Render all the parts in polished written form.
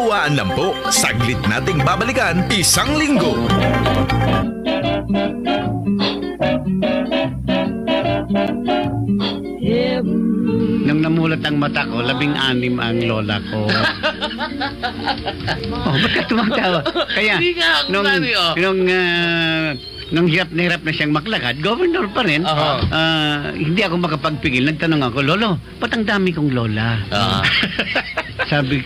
Hawaan lang po, saglit nating babalikan, isang linggo. Nung namulat ang mata ko, 16 ang lola ko. Oh, ba't ka tumatawa? Kaya, nung hirap na siyang maglakad, governor pa rin, hindi ako makapagpigil. Nagtanong ako, Lolo, ba't ang dami kong lola? Sabi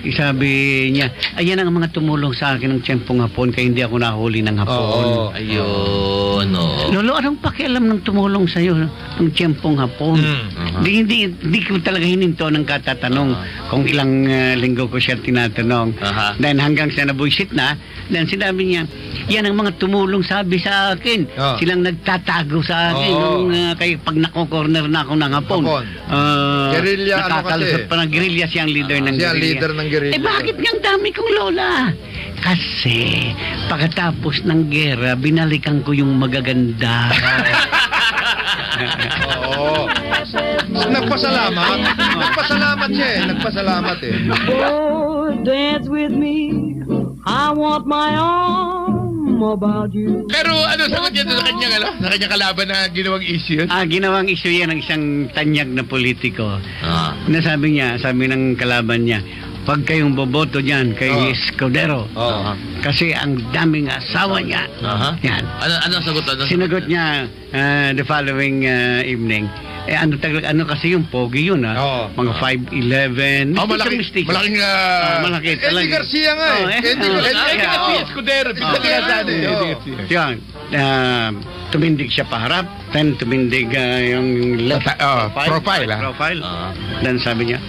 niya, ayan ang mga tumulong sa akin ng tiyempong hapon, kaya hindi ako nahuli ng hapon. Ayun, Lolo, anong pakialam ng tumulong sa'yo ng tiyempong hapon? Hindi ko talaga hininto ng katatanong kung ilang linggo ko siya tinatanong. Then hanggang siya nabuisit na, then sinabi niya, yan ang mga tumulong sabi sa akin. Silang nagtatago sa akin kaya pag nako-corner na ako ng hapon. Guerrilla, nakakalusot pa ng guerrilla, siyang leader ng guerrilla. Leader ng guerrilla. Eh bakit nga ang dami kong lola? Kasi pagkatapos ng gera, binalikan ko yung magaganda. Oo. Nagpasalamat. Nagpasalamat siya eh. Nagpasalamat eh. Oh, dance with me. I want my arm about you. Pero ano sagot niya sa kanyang kalaban na ginawang issue? Ginawang issue yan ng isang tanyag na politiko. Nasabi niya, sabi ng kalaban niya, pag kayong boboto dyan kay Escudero. Kasi ang daming asawa niya. Yan. Ano sagot? Sinagot niya the following evening. Ano kasi yung pogi yun, mga 5'11". Malaking malaki. Eddie Garcia nga eh. Eddie Garcia, Escudero. Yan. Tumindig siya paharap, then tumindig yung profile. Then sabi niya,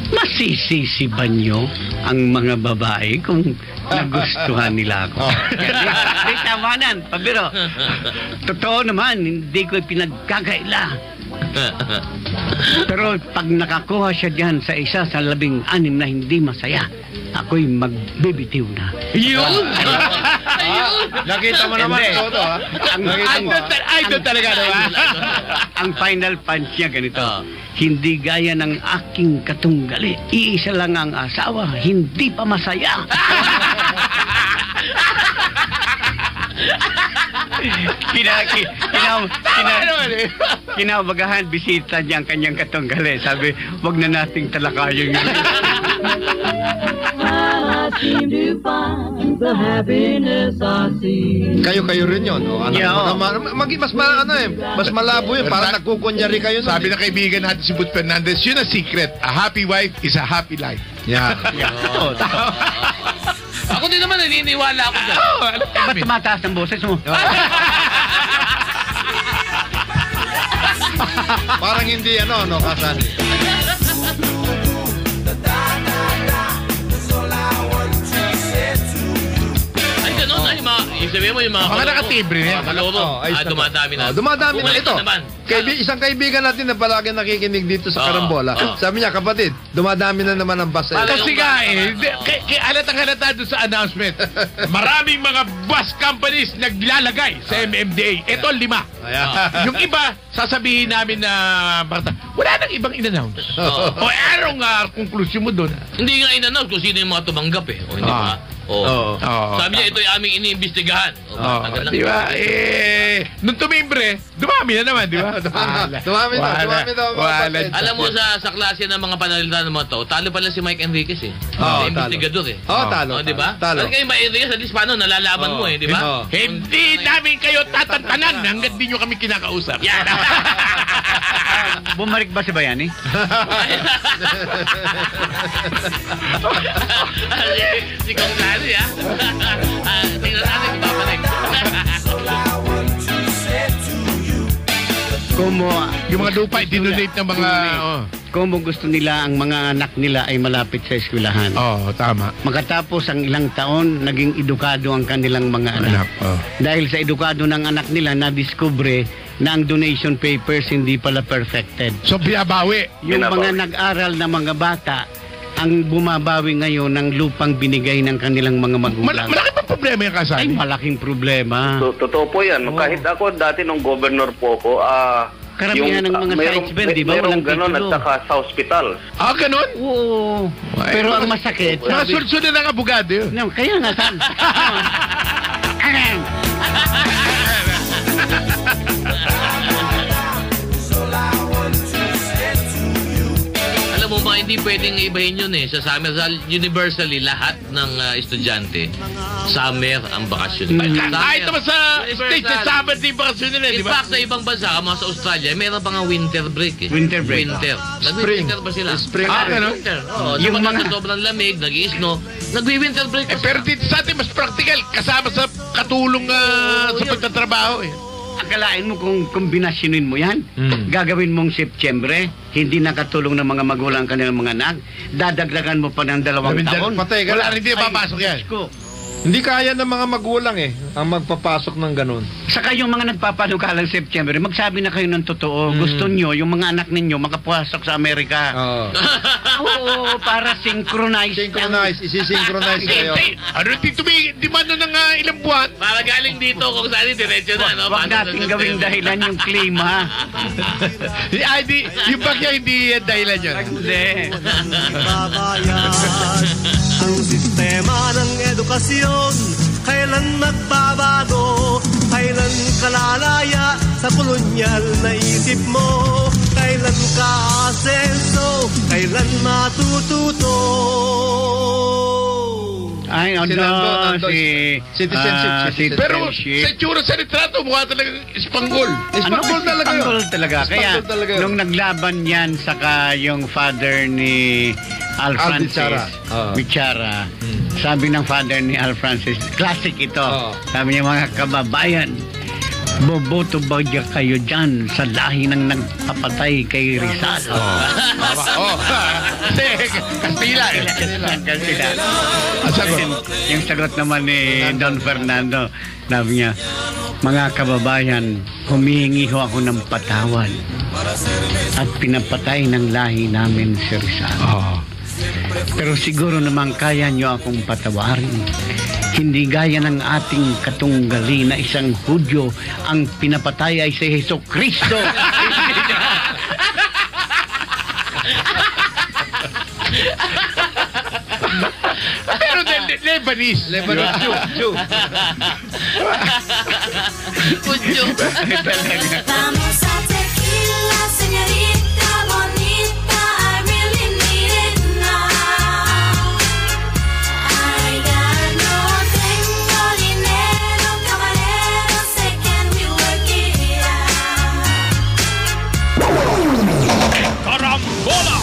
masisisi ba nyo ang mga babae kung nagustuhan nila ako? Hindi tamanan, pabiro. Totoo naman, hindi ko pinagkakaila. Pero pag nakakuha siya dyan sa isa sa 16 na hindi masaya, ako'y magbibitiw na. Yun! Nakita mo naman todo ha? Idol talaga naman. Ang final punch niya ganito. Hindi gaya ng aking katunggali. Iisa lang ang asawa, hindi pa masaya. Kinabagahan, bisita niya ang kanyang katunggali. Sabi, wag na nating talakayin yun. Kayo rin yun. Mas malabo yun. Parang nagkukunyari kayo. Sabi na kaibigan natin si Butch Fernandez, yun ang secret. A happy wife is a happy life. Ako din naman, naniniwala ako dyan. Ba't tumataas ang boses mo? Parang hindi Kasani. Sabihin mo yung mga nakatibre niya. Dumadami na. Dumadami na ito. Isang kaibigan natin na palagi nakikinig dito sa Karambola. Sabi niya, kapatid, dumadami na naman ang bus. Kasi nga halatang-halata doon sa announcement. Maraming mga bus companies naglalagay sa MMDA. Ito 5. Yung iba, sasabihin namin na wala nang ibang in-announce. Anong conclusion mo doon? Hindi nga in-announce kung sino yung mga tumanggap eh. O hindi ba? Sabi niya, ito yung aming iniimbestigahan. Di ba? Nung tumimbre, dumami na naman, di ba? Dumami na. Alam mo, sa klase ng mga panalita ng mga tao, talo pala si Mike Enriquez eh. Investigador eh. Talo. Di ba? Talo. At kayo Mike Enriquez, at least paano, nalalaman mo eh, di ba? Hindi namin kayo tatantanan hanggat di nyo kami kinakausap. Yan! Bumalik ba si Bayani? Si Kong Lani, ha? Tingnan natin kung babalik. Yung mga lupa, dinonate ng mga... Kung gusto nila ang mga anak nila ay malapit sa eskwelahan. Tama. Makatapos ang ilang taon, naging edukado ang kanilang mga anak. Dahil sa edukado ng anak nila, na-discover na ang donation papers hindi pala perfected. So, binabawi. Yung mga nag-aral na mga bata, ang bumabawi ngayon ng lupang binigay ng kanilang mga magulang. Malaki pa problema yung kasali? Ay, malaking problema. So, totoo po yan. Kahit ako dati nung governor po ako, Karamihan ng mga sites, Ben, di ba? Walang ganon at titulo. saka sa hospital. Ah, ganun? Oo. Pero ang masakit, Mga sunod ng abogado yun. No, kaya nga saan? Alam mo ba, hindi pwedeng ibahin yun eh. Sa summer, universally, lahat ng estudyante, summer ang bakasyon. Kahit naman sa States, sa summer din bakasyon nila, di In ba? fact, sa ibang bansa, mga sa Australia, meron pa nga winter break eh. Winter break. Winter. Spring. Nag-winter ba sila? Spring. Ganun? Winter. Oo, Yung yung mga- sobrang lamig, nag-i-snow, nag-winter break pa Pero sila. dito sa atin, mas practical. Kasama sa katulong sa pagtatrabaho eh. Akalain mo kung kombinasyonin mo yan, gagawin mong Septyembre, hindi nakatulong ng mga magulang ang kanilang mga anak, dadagdagan mo pa ng 2 taon. Patay ka Wala lang. rin din papasok yan. Diyos ko. Hindi kaya ng mga magulang ang magpapasok ng ganun. Saka yung mga nagpapanukalang September, magsabi na kayo ng totoo. Gusto nyo, yung mga anak ninyo makapasok sa Amerika. Oo. Oo, para synchronize. Synchronize, isi-synchronize kayo. Ano, di man ng ilang buwan? Para galing dito kung saan diretso na, no? Huwag Paano natin sa gawing September? dahilan yung klima. Yung bagyo, hindi dahilan yun. Hindi. Babayan ang sistema ng edukasyon, kailan magbabago, kailan kalalaya sa kolonyal na isip mo, kailan ka asenso, kailan matututo. Ay, Si Nando, Nando, citizenship. citizenship. Pero sa itsura sa litrato, mukha talagang Ispanggol. Ispanggol talaga yun. Ispanggol talaga. Kaya, Ispanggol talaga yun. nung naglaban yan, saka yung father ni Al Francis, Bichara. Bichara, sabi ng father ni Al Francis, classic ito. Sabi niya, mga kababayan, boboto ba kayo dyan sa lahi ng nagpapatay kay Rizal? Kasi Kastila eh. Kastila. Ang sagot. Yung sagot naman ni Don Fernando, sabi niya, mga kababayan, humihingi ho ako ng patawad at pinapatay ng lahi namin si Rizal. Pero siguro naman kaya nyo akong patawarin. Hindi gaya ng ating katunggali na isang Hudyo, ang pinapatay ay si Heso Kristo. Pero Lebanese. Lebanese Jew. Kudyo. Vamos a tequila, señorita bonita. I really need it now. No tengo dinero, caballero. Say, can we work it out? Karambola!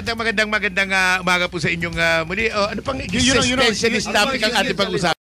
Magandang umaga po sa inyong muli. Ano pang existentialist topic ang ating pag-usapan?